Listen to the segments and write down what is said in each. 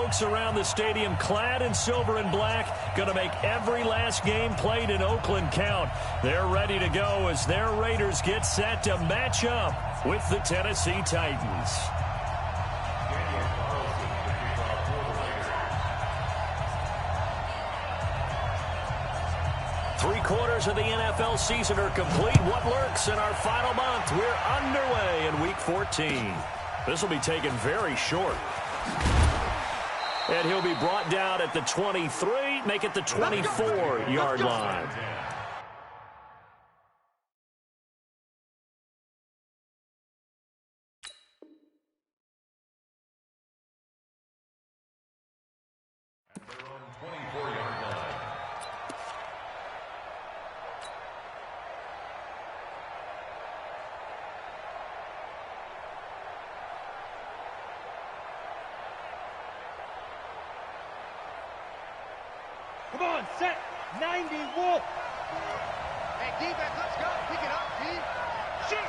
folks around the stadium clad in silver and black, going to make every last game played in Oakland count. They're ready to go as their Raiders get set to match up with the Tennessee Titans. Three-quarters of the NFL season are complete. What lurks in our final month? We're underway in Week 14. This will be taken very short. And he'll be brought down at the 23, make it the 24-yard line. Come on, set, 90, Wolf. Hey, defense, let's go. Pick it up, D. Shoot.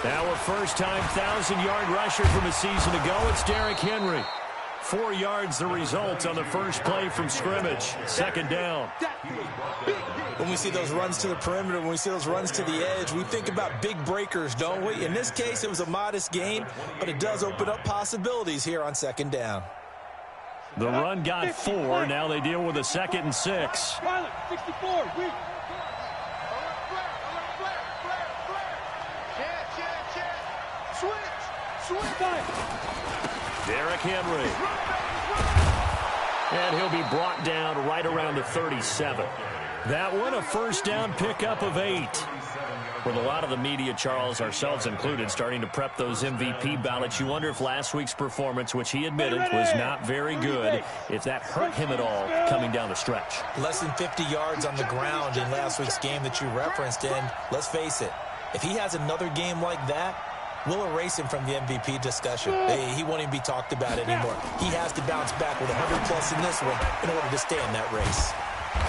Our first-time 1,000-yard rusher from a season ago, it's Derrick Henry. 4 yards the result on the first play from scrimmage. Second down. When we see those runs to the perimeter, when we see those runs to the edge, we think about big breakers, don't we? In this case, it was a modest gain, but it does open up possibilities here on second down. The run got 4. Now they deal with a 2nd and 6. Pilot, 64. Switch. Derrick Henry. And he'll be brought down right around the 37. That one, a first down pickup of 8. With a lot of the media, Charles, ourselves included, starting to prep those MVP ballots, you wonder if last week's performance, which he admitted was not very good, if that hurt him at all coming down the stretch. Less than 50 yards on the ground in last week's game that you referenced, and let's face it, if he has another game like that, we'll erase him from the MVP discussion. He won't even be talked about anymore. He has to bounce back with 100-plus in this one in order to stay in that race.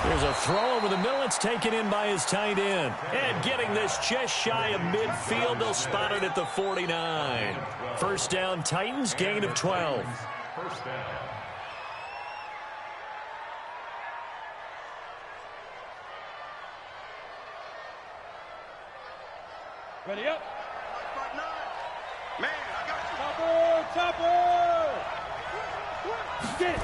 There's a throw over the middle. It's taken in by his tight end. And getting this just shy of midfield, they'll spot it at the 49. First down, Titans, gain of 12. First down. Ready up. Man, I got you. Topper. Get it.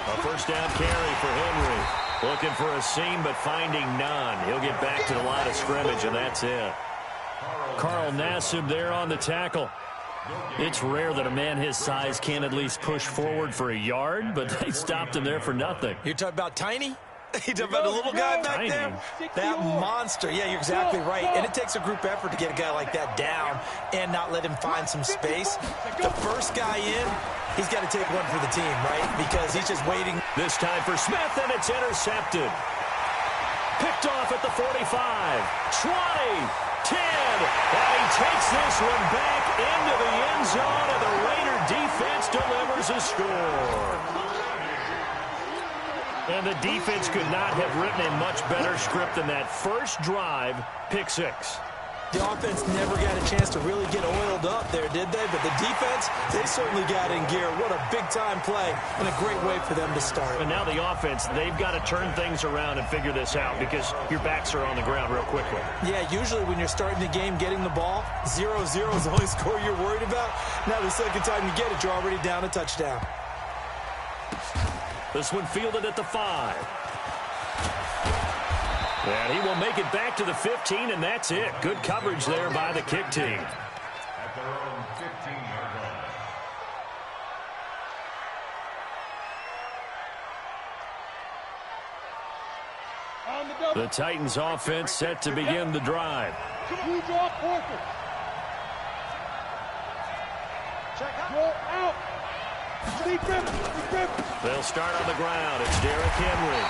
A first down carry for Henry. Looking for a seam, but finding none. He'll get back to the line of scrimmage, and that's it. Carl Nassib there on the tackle. It's rare that a man his size can at least push forward for a yard, but they stopped him there for nothing. You're talking about Tiny? You talking about the little guy back there? That monster. Yeah, you're exactly right. And it takes a group effort to get a guy like that down and not let him find some space. The first guy in, he's got to take one for the team, right? Because he's just waiting. This time for Smith, and it's intercepted. Picked off at the 45, 20, 10, and he takes this one back into the end zone, and the Raider defense delivers a score. And the defense could not have written a much better script than that first drive, pick 6. The offense never got a chance to really get oiled up there, did they? But the defense, they certainly got in gear. What a big-time play and a great way for them to start. And now the offense, they've got to turn things around and figure this out because your backs are on the ground real quickly. Yeah, usually when you're starting the game getting the ball, 0-0 is the only score you're worried about. Now the second time you get it, you're already down a touchdown. This one fielded at the 5. And he will make it back to the 15, and that's it. Good coverage there by the kick team. At their own 15-yard line. The Titans offense set to begin the drive. You draw Porter. Check out. They'll start on the ground. It's Derrick Henry.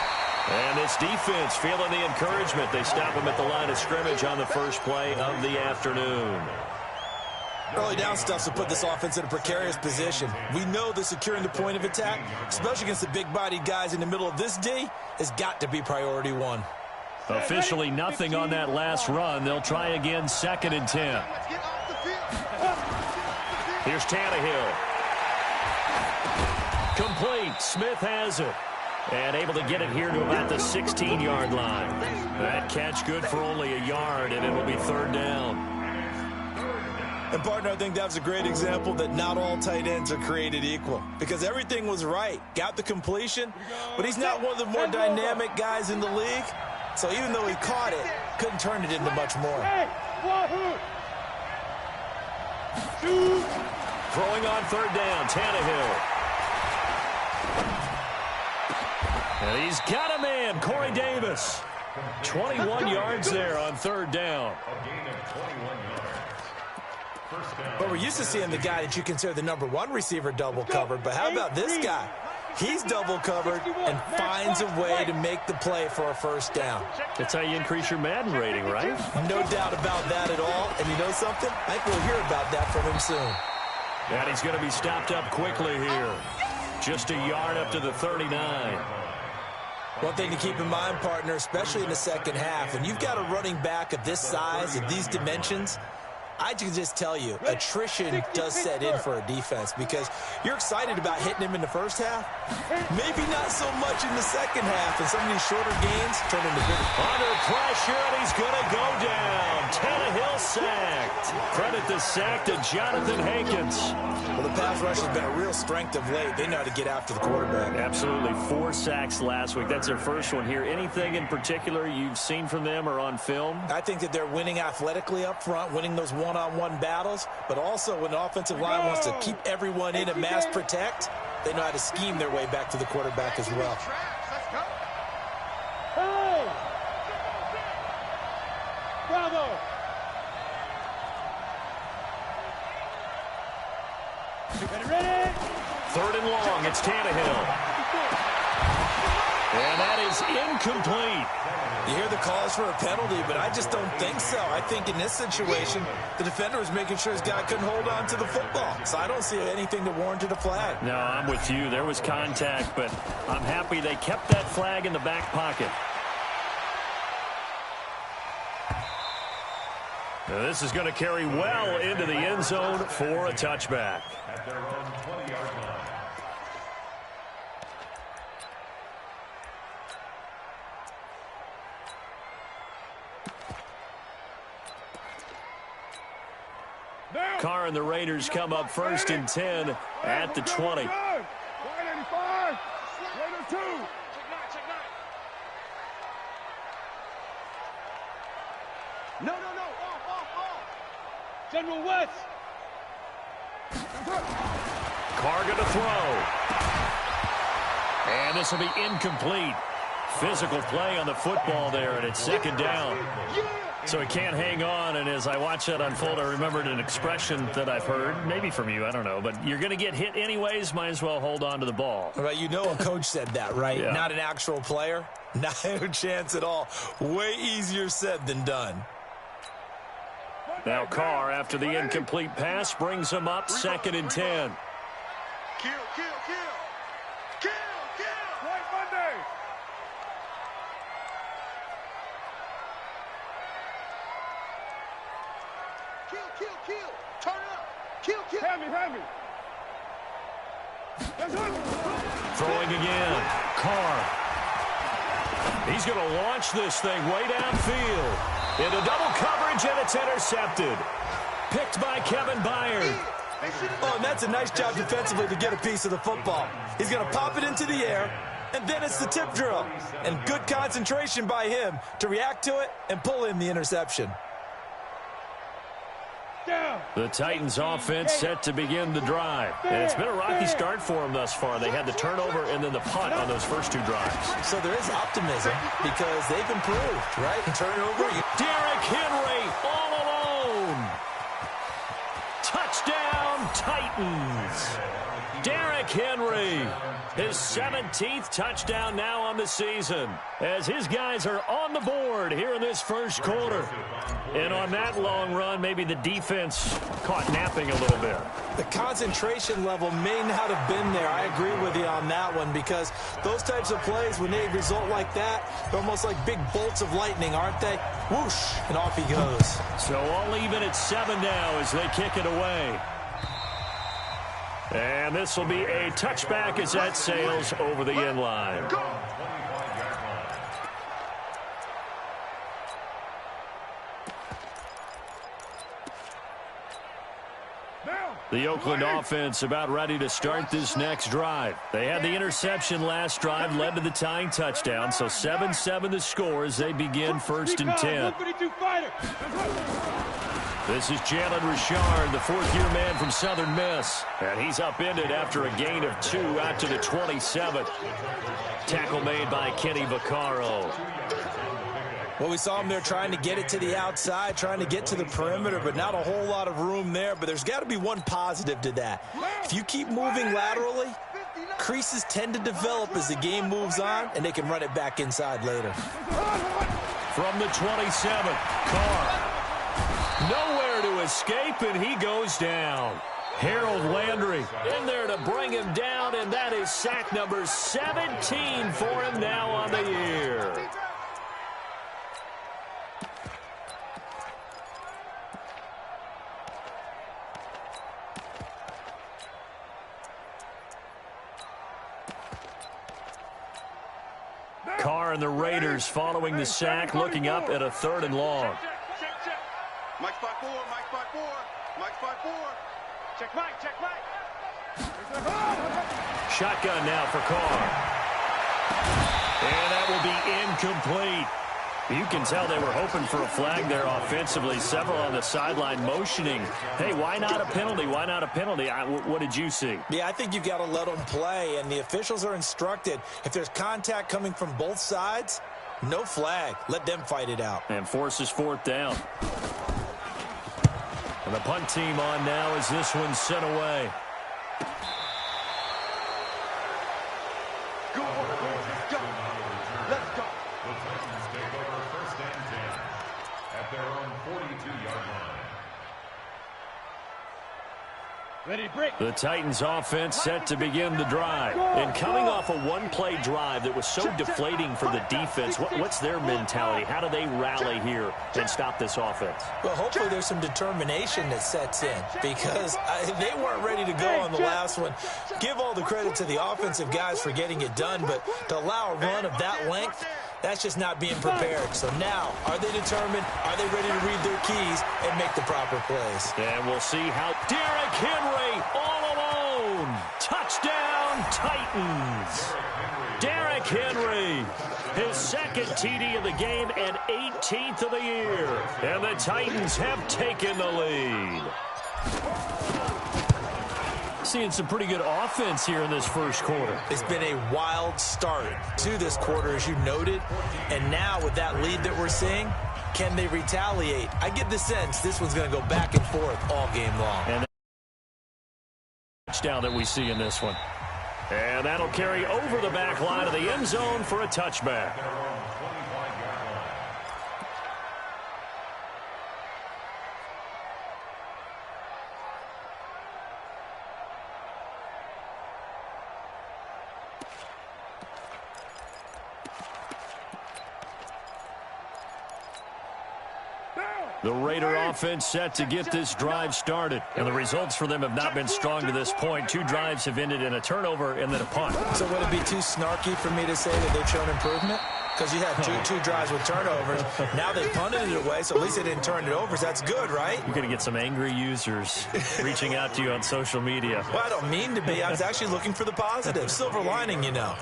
And this defense feeling the encouragement. They stop him at the line of scrimmage on the first play of the afternoon. Early down stuff to put this offense in a precarious position. We know that securing the point of attack, especially against the big-bodied guys in the middle of this D, has got to be priority 1. Officially nothing on that last run. They'll try again, 2nd and 10. Here's Tannehill. Complete. Smith has it. And able to get it here to about the 16-yard line. That catch good for only a yard, and it'll be third down. And, partner, I think that was a great example that not all tight ends are created equal. Because everything was right. Got the completion, but he's not one of the more dynamic guys in the league. So even though he caught it, couldn't turn it into much more. Throwing on third down, Tannehill. And he's got a man, Corey Davis. 21 yards there on third down. But we're used to seeing the guy that you consider the number one receiver double covered. But how about this guy? He's double covered and finds a way to make the play for a first down. That's how you increase your Madden rating, right? No doubt about that at all. And you know something? I think we'll hear about that from him soon. And he's going to be stopped up quickly here. Just a yard up to the 39. One thing to keep in mind, partner, especially in the second half, when you've got a running back of this size, of these dimensions, I can just tell you, attrition does set in for a defense because you're excited about hitting him in the first half. Maybe not so much in the second half, and some of these shorter gains turn into bigger. Under pressure, and he's going to go down. Tannehill sacked. Credit the sack to Jonathan Hankins. Well, the pass rush has been a real strength of late. They know how to get after the quarterback. Absolutely. 4 sacks last week. That's their first one here. Anything in particular you've seen from them or on film? I think that they're winning athletically up front, winning those one-on-one battles, but also when the offensive line wants to keep everyone in and mass protect, they know how to scheme their way back to the quarterback as well. Hey! Bravo! Ready? Third and long. It's Tannehill. And that is incomplete. You hear the calls for a penalty, but I just don't think so. I think in this situation, the defender was making sure his guy couldn't hold on to the football. So I don't see anything that warranted a flag. No, I'm with you. There was contact, but I'm happy they kept that flag in the back pocket. Now this is going to carry well into the end zone for a touchback. At their own 20-yard line. Carr and the Raiders come up first and 10 at the 20. 185. Raider 2. No. Off. General West. Carr going to throw. And this will be incomplete. Physical play on the football there, and it's second down. So he can't hang on, and as I watch that unfold, I remembered an expression that I've heard, maybe from you, I don't know, but you're going to get hit anyways, might as well hold on to the ball. Well, you know a coach said that, right? Yeah. Not an actual player. No chance at all. Way easier said than done. Now Carr, after the incomplete pass, brings him up second and 10. Kill. White Monday. Kill. Turn up. Kill. Hand me. Throwing again. Carr. He's going to launch this thing way downfield. Into double coverage, and it's intercepted. Picked by Kevin Byard. Oh, and that's a nice job defensively to get a piece of the football. He's going to pop it into the air, and then it's the tip drill. And good concentration by him to react to it and pull in the interception. The Titans offense set to begin the drive. And it's been a rocky start for them thus far. They had the turnover and then the punt on those first 2 drives. So there is optimism because they've improved, right? Turnover. Derrick Henry all alone. Touchdown, Titans. Derrick Henry, his 17th touchdown now on the season, as his guys are on the board here in this first quarter. And on that long run, maybe the defense caught napping a little bit. The concentration level may not have been there. I agree with you on that one because those types of plays, when they result like that, they're almost like big bolts of lightning, aren't they? Whoosh, and off he goes. So all even at 7 now as they kick it away. And this will be a touchback as that sails over the end line. The Oakland offense about ready to start this next drive. They had the interception last drive, led to the tying touchdown, so 7-7 the score as they begin 1st and 10. This is Jalen Richard, the fourth-year man from Southern Miss. And he's upended after a gain of 2 out to the 27. Tackle made by Kenny Vaccaro. Well, we saw him there trying to get it to the outside, trying to get to the perimeter, but not a whole lot of room there. But there's got to be one positive to that. If you keep moving laterally, creases tend to develop as the game moves on, and they can run it back inside later. From the 27, Carr. Nowhere to escape, and he goes down. Harold Landry in there to bring him down, and that is sack number 17 for him now on the year. Carr and the Raiders following the sack, looking up at a 3rd and long. Mike spot 4, Mike spot 4, Mike spot 4. Check Mike, check Mike. Shotgun now for Carr. And that will be incomplete. You can tell they were hoping for a flag there offensively. Several on the sideline motioning. Hey, why not a penalty? Why not a penalty? What did you see? Yeah, I think you've got to let them play, and the officials are instructed. If there's contact coming from both sides, no flag. Let them fight it out. And forces 4th down. And the punt team on now as this one's sent away. Go, let's go. Let's go. The Titans take over 1st and 10 at their own 42-yard line. Ready to break. The Titans offense set to begin the drive. And coming off a one-play drive that was so deflating for the defense, what's their mentality? How do they rally here and stop this offense? Well, hopefully there's some determination that sets in because they weren't ready to go on the last one. Give all the credit to the offensive guys for getting it done, but to allow a run of that length, that's just not being prepared. So now, are they determined? Are they ready to read their keys and make the proper plays? And we'll see how Derrick Henry all alone. Touchdown, Titans. Derrick Henry, his 2nd TD of the game and 18th of the year. And the Titans have taken the lead. Seeing some pretty good offense here in this 1st quarter. It's been a wild start to this quarter, as you noted. And now with that lead that we're seeing, can they retaliate? I get the sense this one's going to go back and forth all game long. And touchdown that we see in this one. And that'll carry over the back line of the end zone for a touchback. The Raider offense set to get this drive started. And the results for them have not been strong to this point. 2 drives have ended in a turnover and then a punt. So would it be too snarky for me to say that they've shown improvement? Because you had two drives with turnovers. Now they punted it away, so at least they didn't turn it over. So that's good, right? You're going to get some angry users reaching out to you on social media. Well, I don't mean to be. I was actually looking for the positive. Silver lining, you know.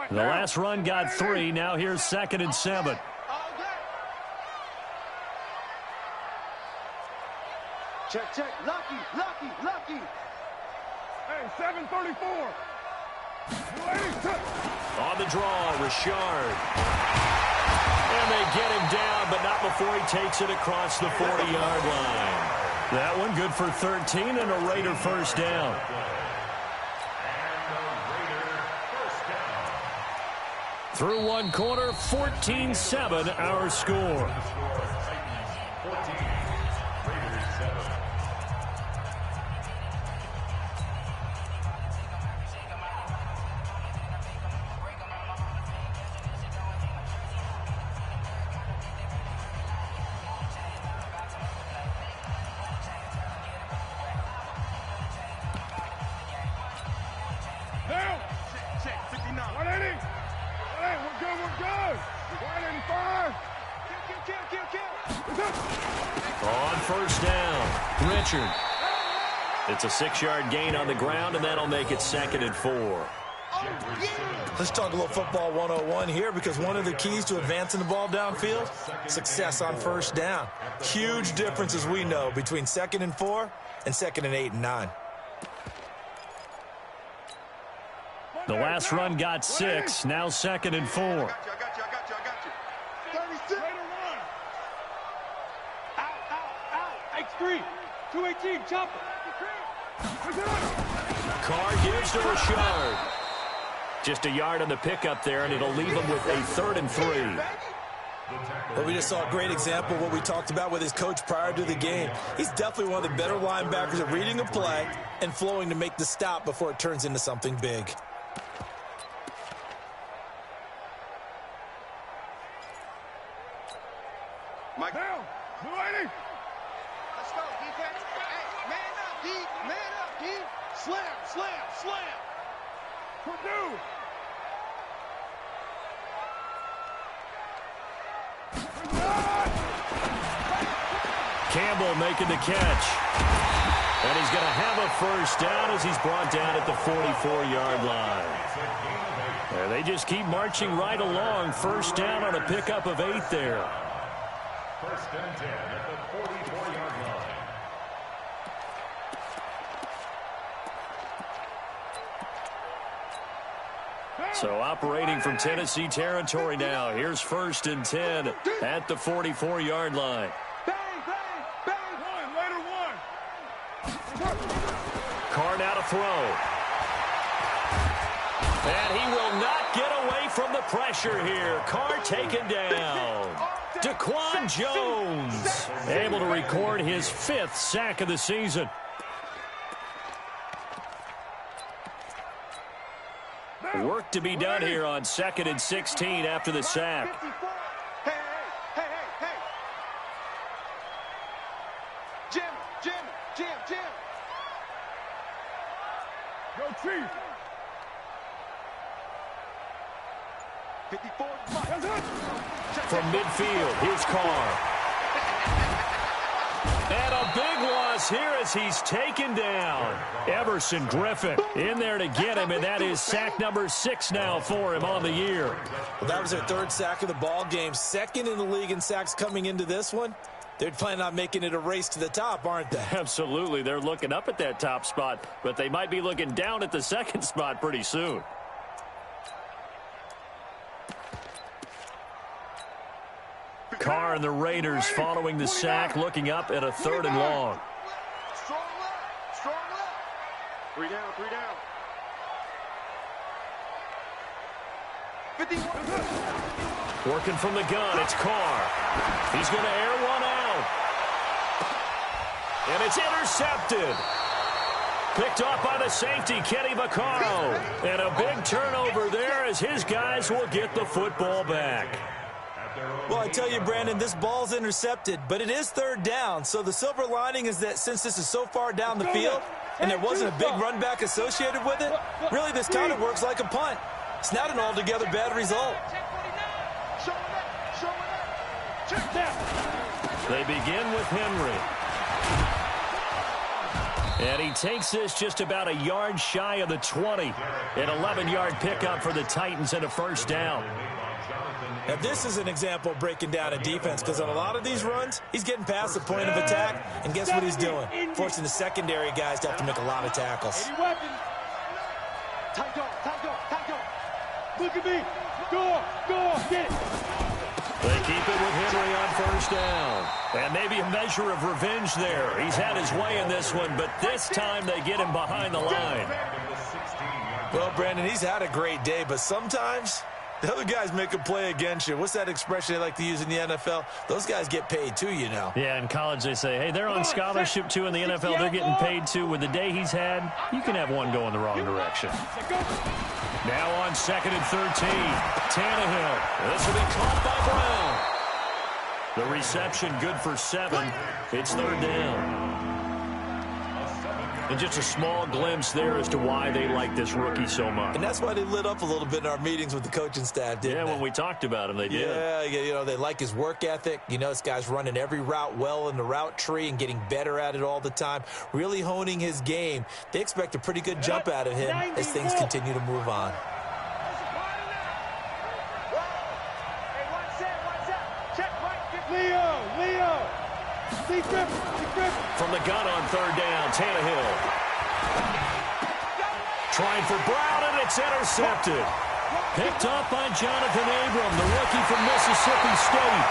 The last run got 3. Now here's 2nd and 7. Check, check. Lucky, lucky, lucky. Hey, 734. On the draw, Richard. And they get him down, but not before he takes it across the 40-yard line. That one good for 13 and a Raider 1st down. Through one quarter, 14-7 our score. first down. Richard. It's a 6-yard gain on the ground, and that'll make it 2nd and 4. Let's talk a little football 101 here, because one of the keys to advancing the ball downfield, success on first down. Huge difference, as we know, between 2nd and 4 and 2nd and 8 and 9. The last run got 6, now 2nd and 4. I got you. 36. Out. X3. 218. Chopper. Carr gives to Rashard. Just a yard on the pickup there, and it'll leave him with a 3rd and 3. Well, we just saw a great example of what we talked about with his coach prior to the game. He's definitely one of the better linebackers at reading a play and flowing to make the stop before it turns into something big. Mike Down. Blue 80. Let's go, defense. Hey, man up, D. Man up, D. Slam. Purdue. Campbell making the catch. And he's going to have a first down as he's brought down at the 44-yard line. There, they just keep marching right along. First down on a pickup of 8 there. First and 10 at the 44-yard line. So operating from Tennessee territory now. Here's 1st and 10 at the 44-yard line. Bang. One. Later one. Carr now to throw. And he will not get away from the pressure here. Carr taken down. Daquan Jones able to record his 5th sack of the season. Work to be done here on 2nd and 16 after the sack. Hey. Jim. Go Chief. 54. From midfield, here's Carr. And a big loss here as he's taken down. Everson Griffin in there to get him, and that is sack number 6 now for him on the year. Well, that was their 3rd sack of the ball game. 2nd in the league in sacks coming into this one. They're planning on making it a race to the top, aren't they? Absolutely. They're looking up at that top spot, but they might be looking down at the 2nd spot pretty soon. Carr and the Raiders following the sack, looking up at a 3rd and long. Strong left. 3 down. 51. Working from the gun, it's Carr. He's going to air one out. And it's intercepted. Picked off by the safety, Kenny Vaccaro. And a big turnover there as his guys will get the football back. Well, I tell you, Brandon, this ball's intercepted, but it is 3rd down. So the silver lining is that since this is so far down the field and there wasn't a big run back associated with it, really this kind of works like a punt. It's not an altogether bad result. They begin with Henry. And he takes this just about a yard shy of the 20. An 11-yard pickup for the Titans and a first down. Now, this is an example of breaking down a defense, because on a lot of these runs, he's getting past the point of attack, and guess what he's doing? Forcing the secondary guys to have to make a lot of tackles. Tight dog. Look at me. Go, get it. They keep it with Henry on first down. And maybe a measure of revenge there. He's had his way in this one, but this time they get him behind the line. Well, Brandon, he's had a great day, but sometimes the other guys make a play against you. What's that expression they like to use in the NFL? Those guys get paid too, you know. Yeah, in college they say, hey, they're on scholarship too. In the NFL, they're getting paid too. With the day he's had, you can have one go in the wrong direction. Now on 2nd and 13, Tannehill. This will be caught by Brown. The reception good for 7. It's 3rd down. And just a small glimpse there as to why they like this rookie so much. And that's why they lit up a little bit in our meetings with the coaching staff, didn't they? When we talked about him, they did. Yeah, they like his work ethic. This guy's running every route well in the route tree and getting better at it all the time, really honing his game. They expect a pretty good jump out of him as things continue to move on. From the gun on third down, Tannehill. Trying for Brown, and it's intercepted. Picked up by Jonathan Abram, the rookie from Mississippi State.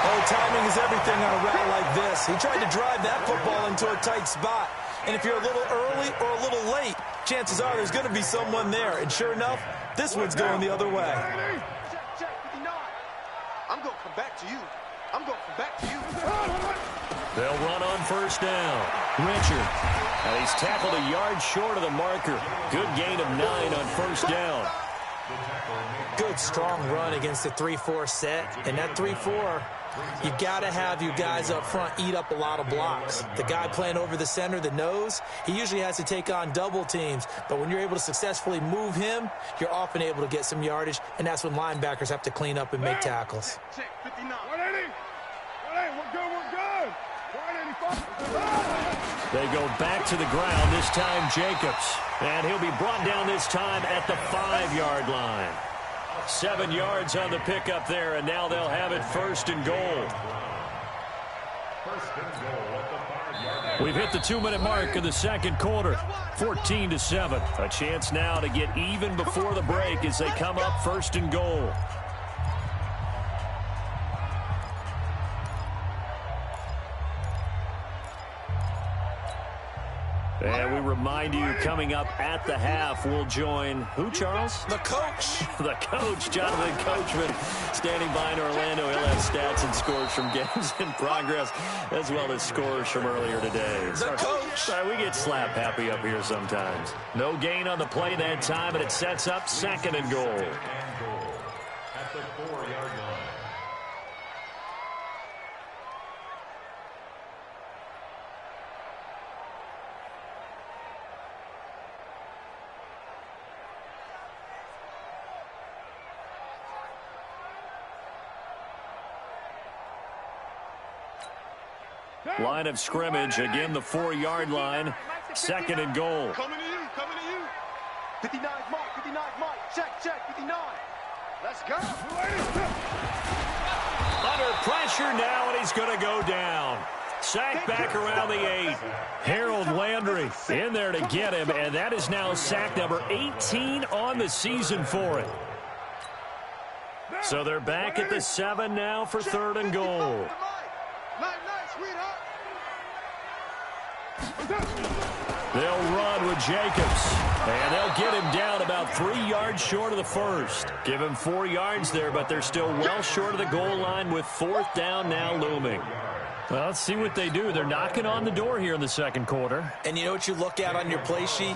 Oh, timing is everything on a route like this. He tried to drive that football into a tight spot. And if you're a little early or a little late, chances are there's going to be someone there. And sure enough, this one's going the other way. Check, 59. I'm going to come back to you. I'm going to come back to you. They'll run on first down. Richard. And he's tackled a yard short of the marker. Good gain of 9 on first down. Good, strong run against the 3-4 set. And that 3-4, you got to have you guys up front eat up a lot of blocks. The guy playing over the center, the nose, he usually has to take on double teams. But when you're able to successfully move him, you're often able to get some yardage, and that's when linebackers have to clean up and make tackles. Check, 59. 180. 180. We're good. 185. They go back to the ground, this time Jacobs. And he'll be brought down this time at the 5-yard line. 7 yards on the pickup there, and now they'll have it first and goal. We've hit the 2-minute mark of the second quarter, 14-7. A chance now to get even before the break as they come up first and goal. And we remind you, coming up at the half, we'll join who, Charles? The coach. The coach, Jonathan Coachman, standing by in Orlando. He'll have stats and scores from games in progress, as well as scores from earlier today. The coach. Sorry, we get slap happy up here sometimes. No gain on the play that time, and it sets up second and goal. At the 4-yard line. Line of scrimmage, again the 4-yard line, second and goal. Coming to you. 59 mark. Check, 59. Let's go. Under pressure now, and he's going to go down. Sack back around the 8. Harold Landry in there to get him, and that is now sack number 18 on the season for it. So they're back at the 7 now for third and goal. They'll run with Jacobs, and they'll get him down about 3 yards short of the first. Give him 4 yards there, but they're still well short of the goal line with fourth down now looming. Well, let's see what they do. They're knocking on the door here in the second quarter. And you know what you look at on your play sheet?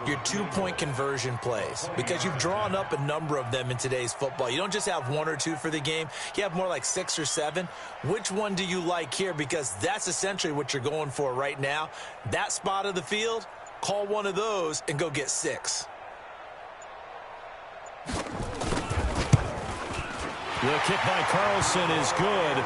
Your 2-point conversion plays, because you've drawn up a number of them in today's football. You don't just have 1 or 2 for the game. You have more like 6 or 7. Which one do you like here? Because that's essentially what you're going for right now. That spot of the field, call one of those and go get 6. The kick by Carlson is good.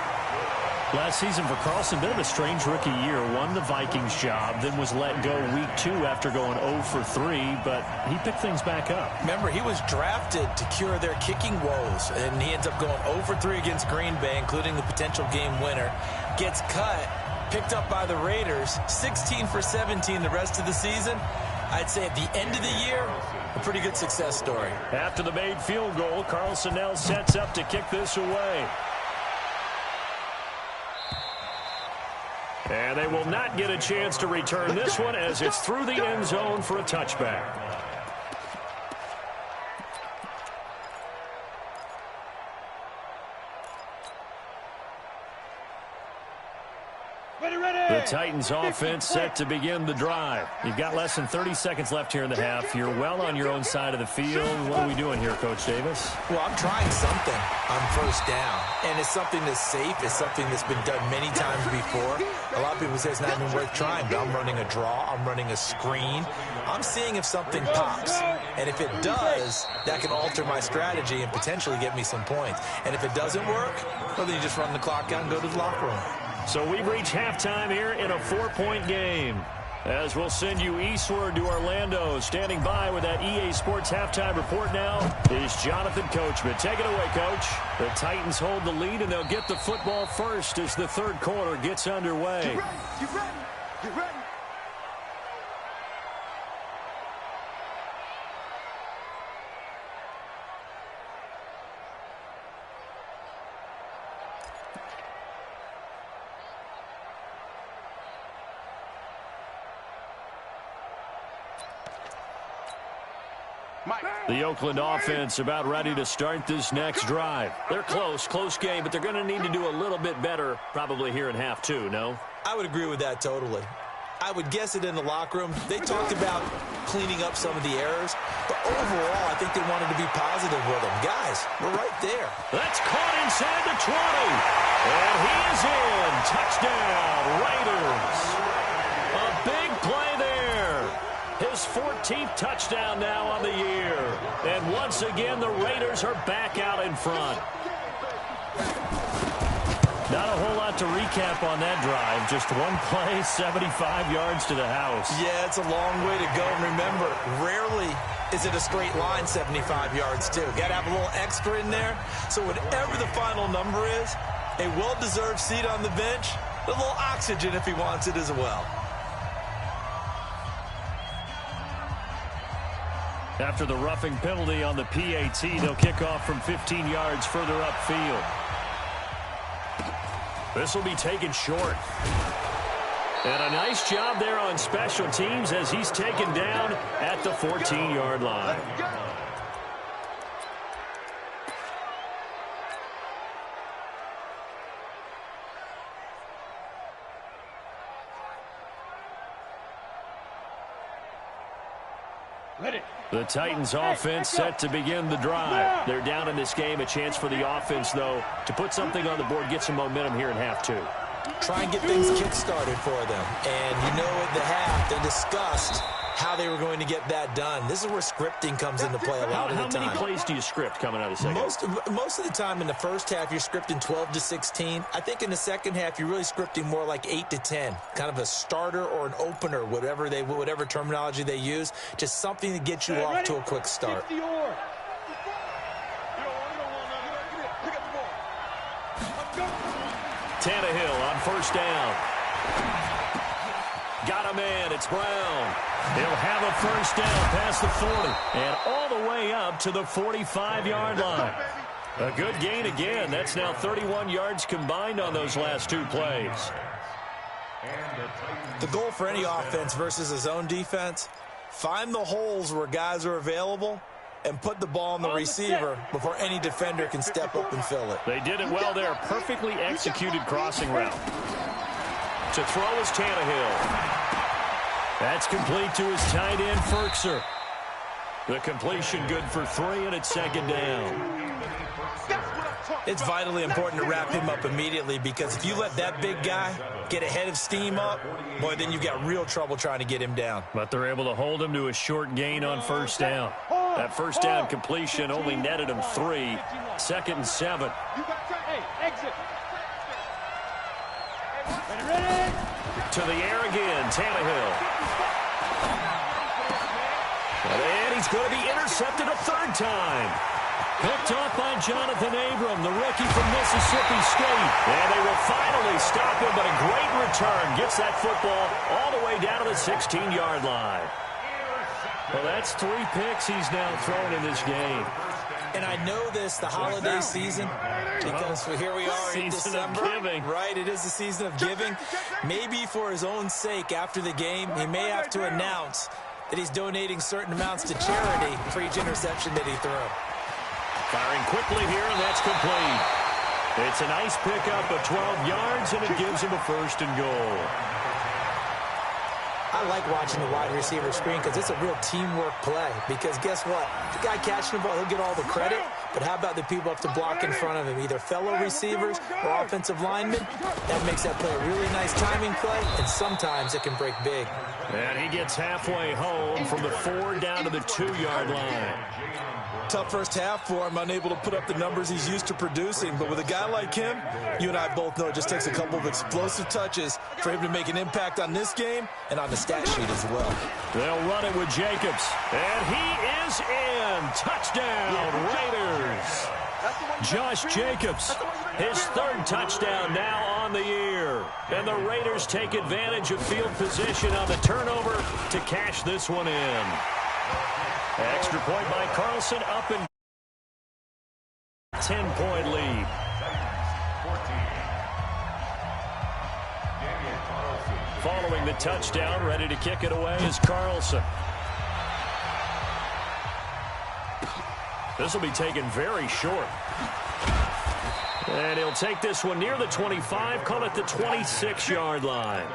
Last season for Carlson, bit of a strange rookie year. Won the Vikings job, then was let go week 2 after going 0 for 3, but he picked things back up. Remember, he was drafted to cure their kicking woes, and he ends up going 0 for 3 against Green Bay, including the potential game winner. Gets cut, picked up by the Raiders, 16 for 17 the rest of the season. I'd say at the end of the year, a pretty good success story. After the made field goal, Carlson now sets up to kick this away. And they will not get a chance to return this one as it's through the end zone for a touchback. Ready, The Titans offense set to begin the drive. You've got less than 30 seconds left here in the half. You're well on your own side of the field. What are we doing here, Coach Davis? Well, I'm trying something on first down, and it's something that's safe. It's something that's been done many times before. A lot of people say it's not even worth trying, but I'm running a draw. I'm running a screen. I'm seeing if something pops, and if it does, that can alter my strategy and potentially get me some points. And if it doesn't work, well, then you just run the clock out and go to the locker room. So we've reached halftime here in a 4-point game. As we'll send you eastward to Orlando. Standing by with that EA Sports halftime report now is Jonathan Coachman. Take it away, Coach. The Titans hold the lead, and they'll get the football first as the third quarter gets underway. Get ready, get ready, get ready. The Oakland offense about ready to start this next drive. They're close game, but they're going to need to do a little bit better probably here in half two, no? I would agree with that totally. I would guess it in the locker room. They talked about cleaning up some of the errors, but overall, I think they wanted to be positive with them. Guys, we're right there. That's caught inside the 20. And he is in. Touchdown, Raiders. A big play there. His 14th touchdown now on the year. And once again, the Raiders are back out in front. Not a whole lot to recap on that drive. Just one play, 75 yards to the house. Yeah, it's a long way to go. Remember, rarely is it a straight line 75 yards, too. Got to have a little extra in there. So whatever the final number is, a well-deserved seat on the bench, a little oxygen if he wants it as well. After the roughing penalty on the PAT, they'll kick off from 15 yards further upfield. This will be taken short. And a nice job there on special teams as he's taken down at the 14-yard line. The Titans offense set to begin the drive. They're down in this game. A chance for the offense, though, to put something on the board, get some momentum here in half two. Try and get things kick-started for them. And you know at the half, they discussed how they were going to get that done. This is where scripting comes into play a lot of the time. How many plays do you script coming out of the second? Most of the time in the first half, you're scripting 12 to 16. I think in the second half, you're really scripting more like 8 to 10. Kind of a starter or an opener, whatever terminology they use. Just something to get you off to a quick start. Tannehill on first down. Got a man. It's Brown. He'll have a first down past the 40 and all the way up to the 45-yard line. A good gain again. That's now 31 yards combined on those last two plays. The goal for any offense versus a zone defense, find the holes where guys are available and put the ball on the receiver before any defender can step up and fill it. They did it well there. Perfectly executed crossing route. To throw is Tannehill. That's complete to his tight end, Ferkser. The completion good for 3, and it's second down. It's vitally important to wrap him up immediately because if you let that big guy get ahead of steam up, boy, then you've got real trouble trying to get him down. But they're able to hold him to a short gain on first down. That first down completion only netted him 3. Second and 7. To the air again, Tannehill. And he's going to be intercepted a third time. Picked off by Jonathan Abram, the rookie from Mississippi State. And they will finally stop him, but a great return. Gets that football all the way down to the 16-yard line. Well, that's 3 picks he's now thrown in this game. And I know this, the holiday season, because here we are in December. Right, it is the season of giving. Maybe for his own sake, after the game, he may have to announce that he's donating certain amounts to charity for each interception that he threw. Firing quickly here, and that's complete. It's a nice pickup of 12 yards, and it gives him a 1st and goal. I like watching the wide receiver screen because it's a real teamwork play. Because guess what? The guy catching the ball, he'll get all the credit. But how about the people up to block in front of him, either fellow receivers or offensive linemen? That makes that play a really nice timing play, and sometimes it can break big. And he gets halfway home from the 4 down to the 2-yard line. Tough first half for him, unable to put up the numbers he's used to producing. But with a guy like him, you and I both know it just takes a couple of explosive touches for him to make an impact on this game and on the stat sheet as well. They'll run it with Jacobs. And he is in. Touchdown, Raiders. Josh Jacobs, his 3rd touchdown now on the year. And the Raiders take advantage of field position on the turnover to cash this one in. Extra point by Carlson, up and 10-point lead. Following the touchdown, ready to kick it away is Carlson. This will be taken very short. And he'll take this one near the 25, call it the 26-yard line.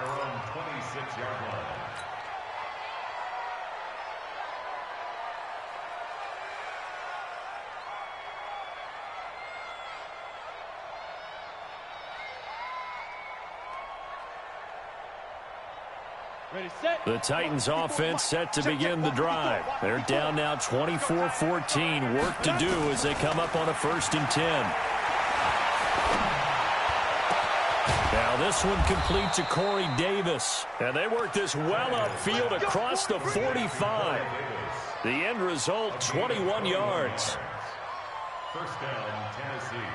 The Titans offense set to begin the drive. They're down now 24-14. Work to do as they come up on a 1st and 10. Now this one complete to Corey Davis. And they work this well upfield across the 45. The end result, 21 yards. 1st down, Tennessee.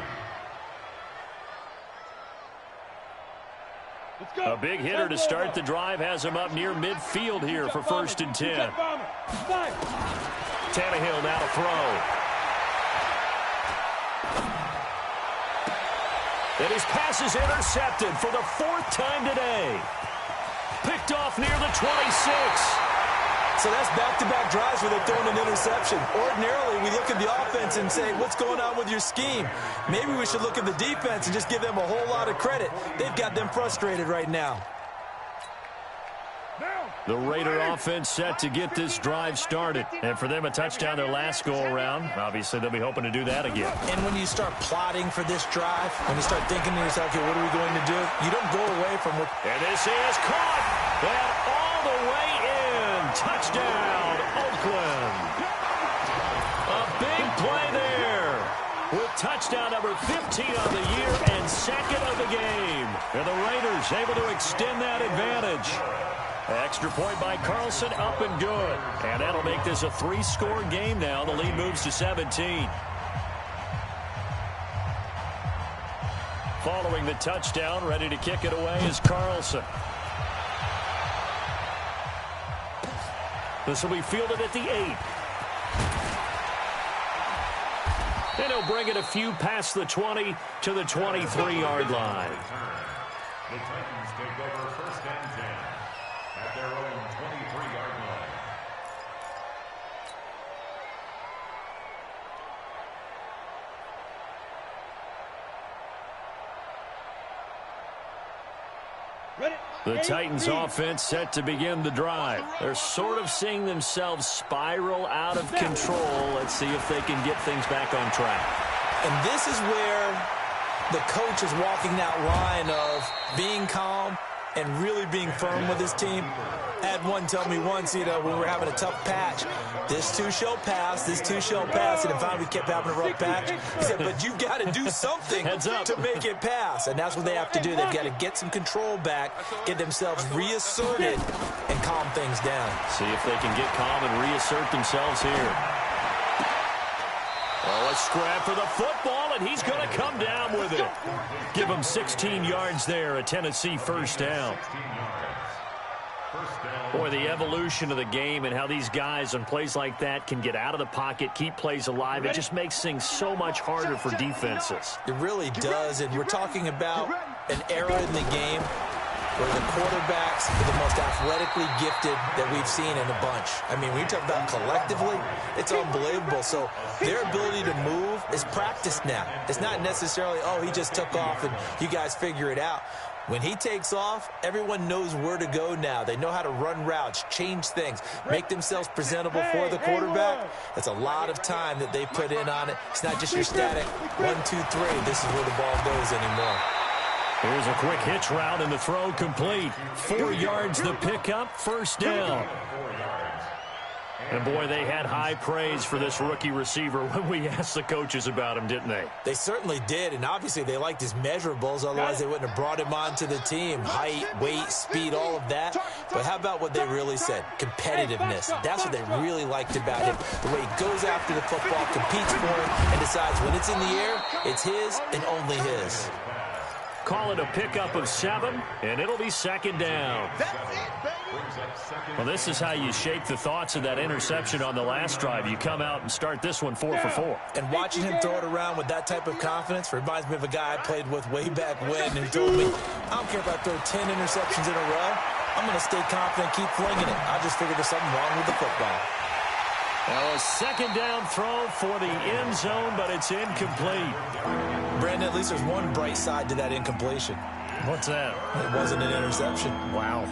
A big hitter to start the drive has him up near midfield here for 1st and 10. Tannehill now to throw. And his pass is intercepted for the 4th time today. Picked off near the 26. So that's back-to-back drives where they're throwing an interception. Ordinarily, we look at the offense and say, what's going on with your scheme? Maybe we should look at the defense and just give them a whole lot of credit. They've got them frustrated right now. The Raider offense set to get this drive started. And for them, a touchdown their last go-around. Obviously, they'll be hoping to do that again. And when you start plotting for this drive, when you start thinking to yourself, okay, what are we going to do? You don't go away from what... And this is caught. And all the way in. Touchdown, Oakland. A big play there. With touchdown number 15 on the year and 2nd of the game. And the Raiders able to extend that advantage. Extra point by Carlson, up and good. And that'll make this a 3-score game now. The lead moves to 17. Following the touchdown, ready to kick it away is Carlson. This will be fielded at the 8. And he'll bring it a few past the 20 to the 23-yard line. The Titans take over 1st and 10 at their own 23-yard line. The Titans offense set to begin the drive. They're sort of seeing themselves spiral out of control. Let's see if they can get things back on track. And this is where the coach is walking that line of being calm and really being firm with his team. I had one tell me once, when we were having a tough patch, this too shall pass, this too shall pass, and finally we kept having a rough patch. He said, but you've got to do something to make it pass, and that's what they have to do. They've got to get some control back, get themselves reasserted, and calm things down. See if they can get calm and reassert themselves here. Oh, a scrap for the football, and he's going to come down with it. Give him 16 yards there, a Tennessee 1st down. Boy, the evolution of the game and how these guys on plays like that can get out of the pocket, keep plays alive, it just makes things so much harder for defenses. It really does, and we're talking about an era in the game where the quarterbacks are the most athletically gifted that we've seen in a bunch. I mean, when you talk about collectively, it's unbelievable. So their ability to move is practiced now. It's not necessarily, oh, he just took off and you guys figure it out. When he takes off, everyone knows where to go now. They know how to run routes, change things, make themselves presentable for the quarterback. That's a lot of time that they put in on it. It's not just your static 1, 2, 3. This is where the ball goes anymore. Here's a quick hitch route and the throw complete. 4 yards the pickup, first down. And, boy, they had high praise for this rookie receiver when we asked the coaches about him, didn't they? They certainly did, and obviously they liked his measurables. Otherwise, they wouldn't have brought him onto the team. Height, weight, speed, all of that. But how about what they really said? Competitiveness. That's what they really liked about him. The way he goes after the football, competes for it, and decides when it's in the air, it's his and only his. Call it a pickup of 7, and it'll be second down. Well, this is how you shake the thoughts of that interception on the last drive. You come out and start this one 4 for 4. And watching him throw it around with that type of confidence reminds me of a guy I played with way back when who told me, I don't care if I throw 10 interceptions in a row. I'm going to stay confident, keep flinging it. I just figured there's something wrong with the football. Well, a second down throw for the end zone, but it's incomplete. Brandon, at least there's one bright side to that incompletion. What's that? It wasn't an interception. Wow.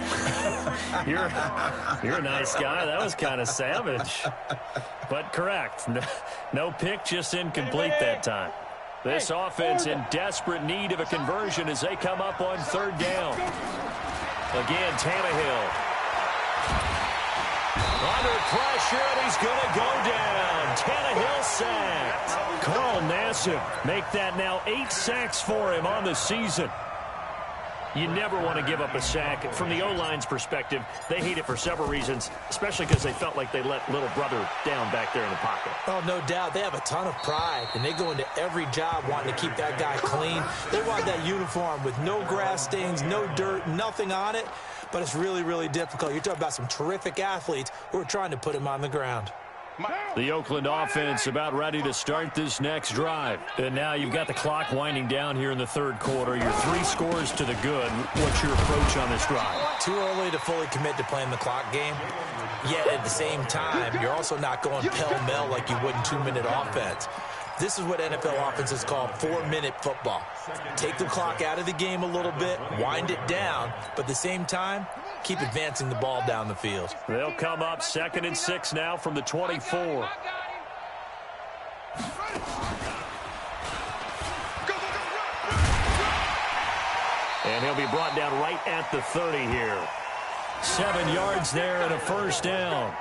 You're a nice guy. That was kind of savage. But correct. No pick, just incomplete that time. This offense in desperate need of a conversion as they come up on third down. Again, Tannehill. Under pressure, and he's going to go down. Tannehill sacked. Carl Nassib make that now 8 sacks for him on the season. You never want to give up a sack. From the O-line's perspective, they hate it for several reasons, especially because they felt like they let little brother down back there in the pocket. Oh, no doubt. They have a ton of pride, and they go into every job wanting to keep that guy clean. They want that uniform with no grass stains, no dirt, nothing on it. But it's really, really difficult. You're talking about some terrific athletes who are trying to put him on the ground. The Oakland offense about ready to start this next drive. And now you've got the clock winding down here in the third quarter. You're 3 scores to the good. What's your approach on this drive? Too early to fully commit to playing the clock game. Yet at the same time, you're also not going pell-mell like you would in 2-minute offense. This is what NFL offenses call 4-minute football. Take the clock out of the game a little bit, wind it down, but at the same time, keep advancing the ball down the field. They'll come up 2nd and 6 now from the 24. And he'll be brought down right at the 30 here. 7 yards there and a first down.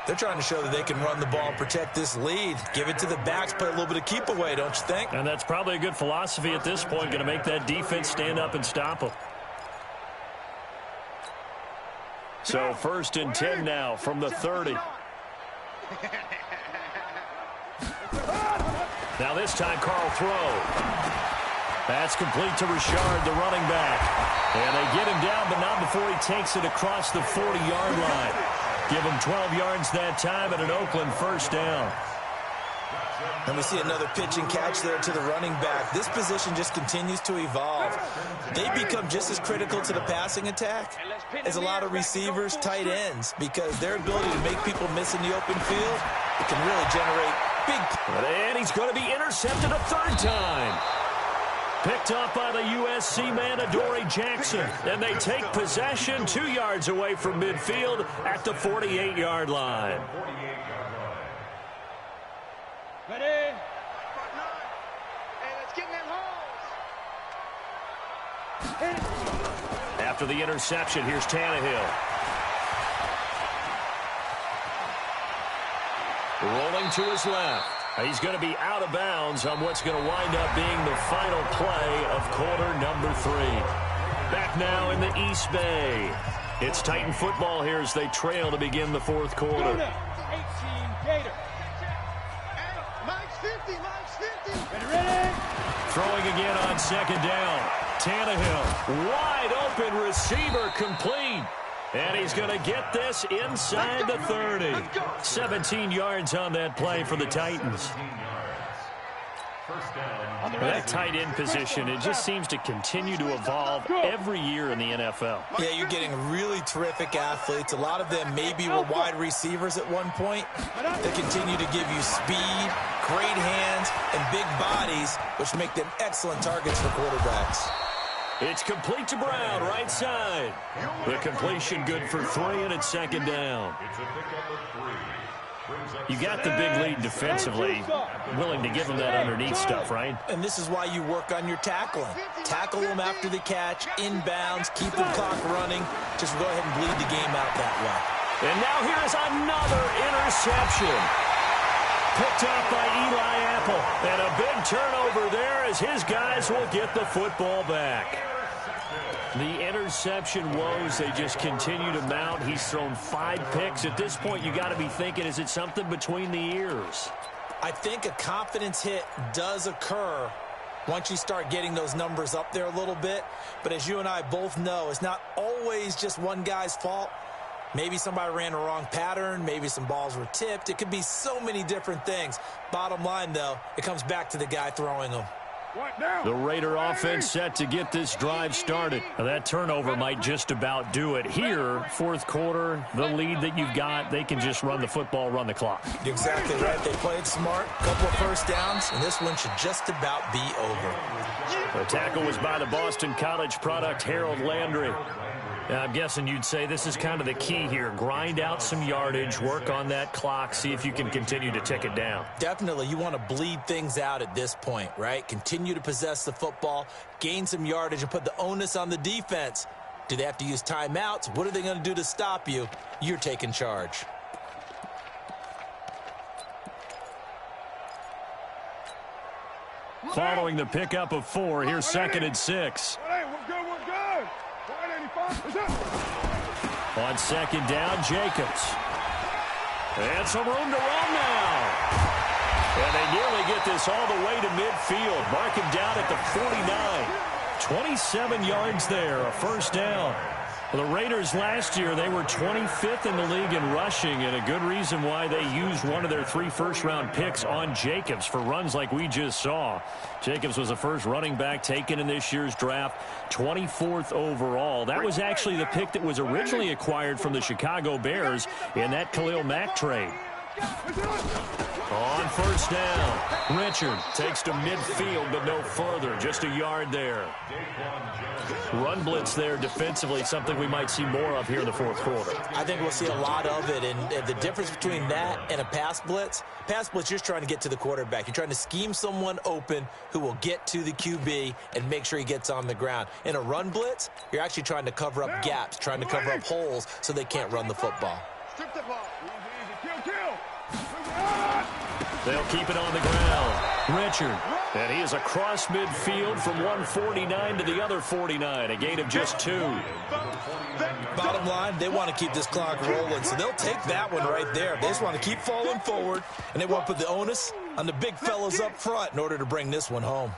They're trying to show that they can run the ball, protect this lead, give it to the backs, play a little bit of keep away, don't you think? And that's probably a good philosophy at this point, going to make that defense stand up and stop them. So 1st and 10 now from the 30. Now this time, Carl throw. That's complete to Richard, the running back. And they get him down, but not before he takes it across the 40-yard line. Give him 12 yards that time and an Oakland first down. And we see another pitch and catch there to the running back. This position just continues to evolve. They become just as critical to the passing attack as a lot of receivers, tight ends, because their ability to make people miss in the open field, it can really generate big. And he's going to be intercepted a 3rd time. Picked up by the USC man, Adoree Jackson. And they take possession 2 yards away from midfield at the 48-yard line. Ready? Hey, let's get in them holes. After the interception, here's Tannehill. Rolling to his left. He's going to be out of bounds on what's going to wind up being the final play of quarter number 3. Back now in the East Bay. It's Titan football here as they trail to begin the 4th quarter. 18 Gator. Mike's 50, Mike's 50. Ready? Throwing again on 2nd down. Tannehill, wide open receiver, complete. And he's going to get this inside the 30. 17 yards on that play for the Titans. First down. That tight end position, it just seems to continue to evolve every year in the NFL. Yeah, you're getting really terrific athletes. A lot of them maybe were wide receivers at one point. They continue to give you speed, great hands, and big bodies, which make them excellent targets for quarterbacks. It's complete to Brown, right side. The completion good for 3, and it's second down. It's a pickup of 3. You got the big lead defensively, willing to give them that underneath stuff, right? And this is why you work on your tackling. Tackle them after the catch, inbounds, keep the clock running. Just go ahead and bleed the game out that way. And now here is another interception. Picked up by Eli Apple. And a big turnover there as his guys will get the football back. The interception woes, they just continue to mount. He's thrown 5 picks. At this point, you got to be thinking, is it something between the ears? I think a confidence hit does occur once you start getting those numbers up there a little bit. But as you and I both know, it's not always just one guy's fault. Maybe somebody ran a wrong pattern. Maybe some balls were tipped. It could be so many different things. Bottom line, though, it comes back to the guy throwing them. The Raider offense set to get this drive started. Now, that turnover might just about do it. Here, fourth quarter, the lead that you've got, they can just run the football, run the clock. You're exactly right. They played smart, couple of first downs, and this one should just about be over. The tackle was by the Boston College product, Harold Landry. Now, I'm guessing you'd say this is kind of the key here. Grind out some yardage, work on that clock, see if you can continue to tick it down. Definitely, you want to bleed things out at this point, right? Continue to possess the football, gain some yardage, and put the onus on the defense. Do they have to use timeouts? What are they going to do to stop you? You're taking charge. Following the pickup of 4, here's 2nd and 6. Hey, we're good, we're good. 185. On 2nd down, Jacobs. And some room to run now. And they nearly get this all the way to midfield. Mark him down at the 49. 27 yards there, a first down. Well, the Raiders last year, they were 25th in the league in rushing, and a good reason why they used one of their 3 first-round picks on Jacobs for runs like we just saw. Jacobs was the first running back taken in this year's draft, 24th overall. That was actually the pick that was originally acquired from the Chicago Bears in that Khalil Mack trade. On first down, Richard takes to midfield, but no further, just a yard there. Run blitz there defensively, something we might see more of here in the fourth quarter. I think we'll see a lot of it, and the difference between that and a pass blitz, you're just trying to get to the quarterback. You're trying to scheme someone open who will get to the QB and make sure he gets on the ground. In a run blitz, you're actually trying to cover up gaps, trying to cover up holes so they can't run the football. Strip the ball. Kill. They'll keep it on the ground. Richard, and he is across midfield from 149 to the other 49, a gain of just 2. Bottom line, they want to keep this clock rolling, so they'll take that one right there. They just want to keep falling forward, and they want to put the onus on the big fellas up front in order to bring this one home.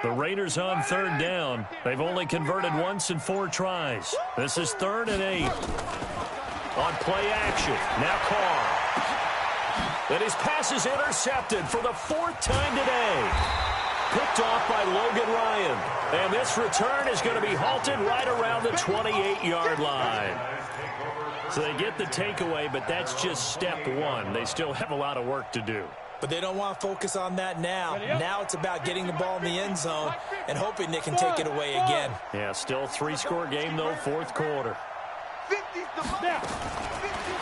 The Raiders on 3rd down. They've only converted once in 4 tries. This is 3rd and 8. On play action. Now Carr. And his pass is intercepted for the 4th time today. Picked off by Logan Ryan. And this return is going to be halted right around the 28-yard line. So they get the takeaway, but that's just step 1. They still have a lot of work to do. But they don't want to focus on that now. Now it's about getting the ball in the end zone and hoping they can take it away again. Yeah, still 3-score game, though, 4th quarter.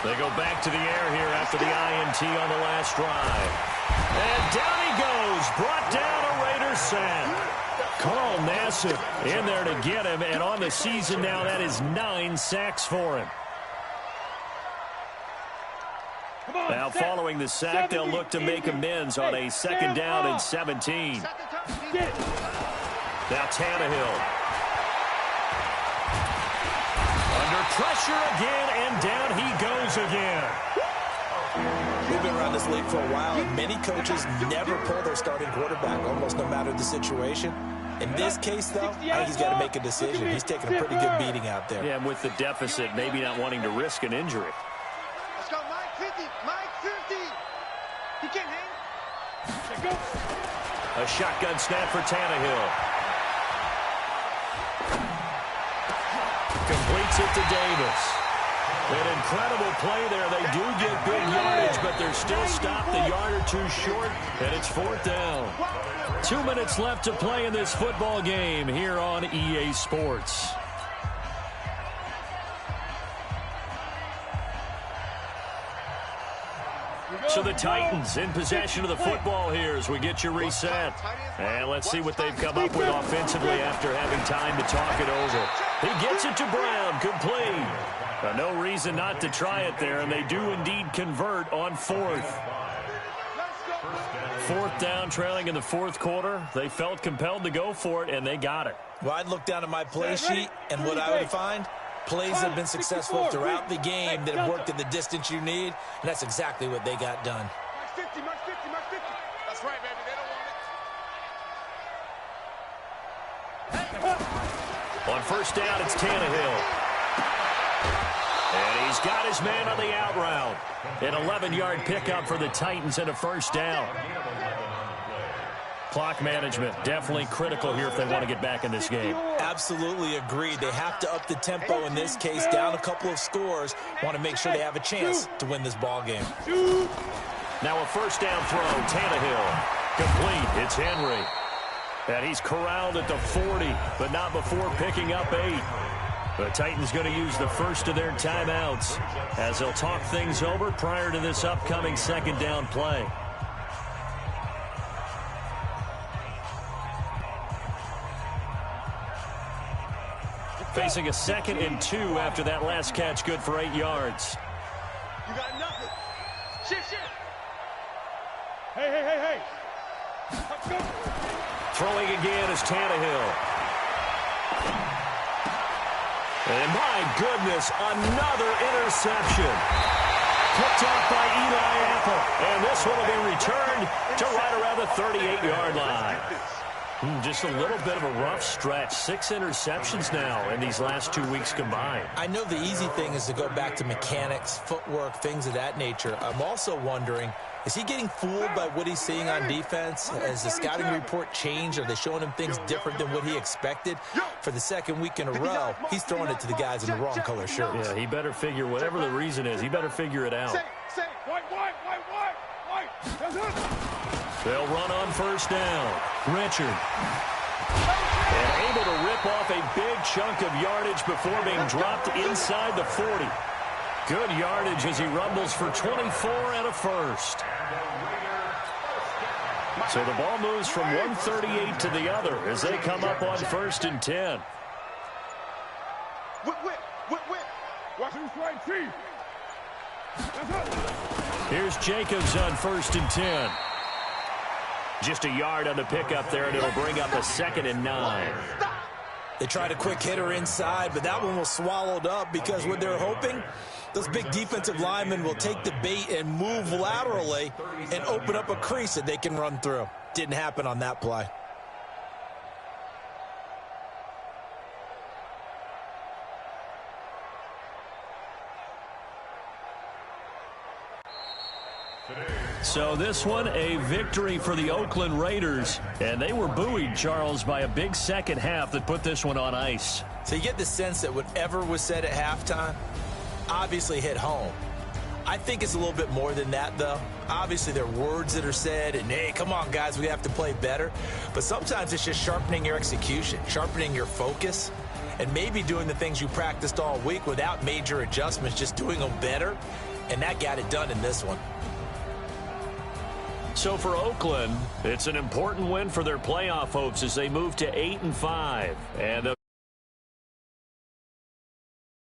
They go back to the air here after the INT on the last drive. And down he goes, brought down a Raiders sack. Carl Nassib in there to get him, and on the season now, that is 9 sacks for him. Now, following the sack, they'll look to make amends on a 2nd down and 17. Now, Tannehill. Under pressure again, and down he goes again. We've been around this league for a while, and many coaches never pull their starting quarterback, almost no matter the situation. In this case, though, I think he's got to make a decision. He's taking a pretty good beating out there. Yeah, and with the deficit, maybe not wanting to risk an injury. Let's go, Mike 50. Mike 50. He can't hang. Let's go. A shotgun snap for Tannehill. Completes it to Davis. An incredible play there. They do get big yardage, but they're still stopped a yard or two short, and it's 4th down. 2 minutes left to play in this football game here on EA Sports. So the Titans in possession of the football here as we get you reset. And let's see what they've come up with offensively after having time to talk it over. He gets it to Brown, complete. No reason not to try it there, and they do indeed convert on 4th. 4th down, trailing in the 4th quarter. They felt compelled to go for it, and they got it. Well, I'd look down at my play sheet, and what I would find, plays have been successful throughout the game that have worked at the distance you need, and that's exactly what they got done. Mike 50, Mike 50, Mike 50. That's right, baby. They don't want it. On 1st down, it's Tannehill. And he's got his man on the out route. An 11-yard pickup for the Titans and a 1st down. Clock management, definitely critical here if they want to get back in this game. Absolutely agreed. They have to up the tempo in this case, down a couple of scores. Want to make sure they have a chance to win this ball game. Now a 1st down throw, Tannehill. Complete, it's Henry. And he's corralled at the 40, but not before picking up 8. The Titans going to use the first of their timeouts as they'll talk things over prior to this upcoming 2nd down play. Facing a 2nd and 2 after that last catch, good for 8 yards. You got nothing. Shift. Hey. Let's go. Throwing again is Tannehill. And my goodness, another interception. Picked off by Eli Apple. And this one will be returned to right around the 38-yard line. Just a little bit of a rough stretch. 6 interceptions now in these last 2 weeks combined. I know the easy thing is to go back to mechanics, footwork, things of that nature. I'm also wondering, is he getting fooled by what he's seeing on defense? Has the scouting report changed? Are they showing him things different than what he expected? For the 2nd week in a row, he's throwing it to the guys in the wrong color shirts. Yeah, he better figure, whatever the reason is, he better figure it out. White. They'll run on 1st down. Richard. And able to rip off a big chunk of yardage before being dropped inside the 40. Good yardage as he rumbles for 24 and a 1st. So the ball moves from 138 to the other as they come up on 1st and 10. Whip. Watch him strike, Chief. Here's Jacobs on 1st and 10. Just a yard on the pickup there, and it'll bring up a 2nd and 9. They tried a quick hitter inside, but that one was swallowed up because what they're hoping, those big defensive linemen will take the bait and move laterally and open up a crease that they can run through. Didn't happen on that play. So this one, a victory for the Oakland Raiders. And they were buoyed, Charles, by a big second half that put this one on ice. So you get the sense that whatever was said at halftime obviously hit home. I think it's a little bit more than that, though. Obviously, there are words that are said, and, hey, come on, guys, we have to play better. But sometimes it's just sharpening your execution, sharpening your focus, and maybe doing the things you practiced all week without major adjustments, just doing them better. And that got it done in this one. So for Oakland, it's an important win for their playoff hopes as they move to 8-5. And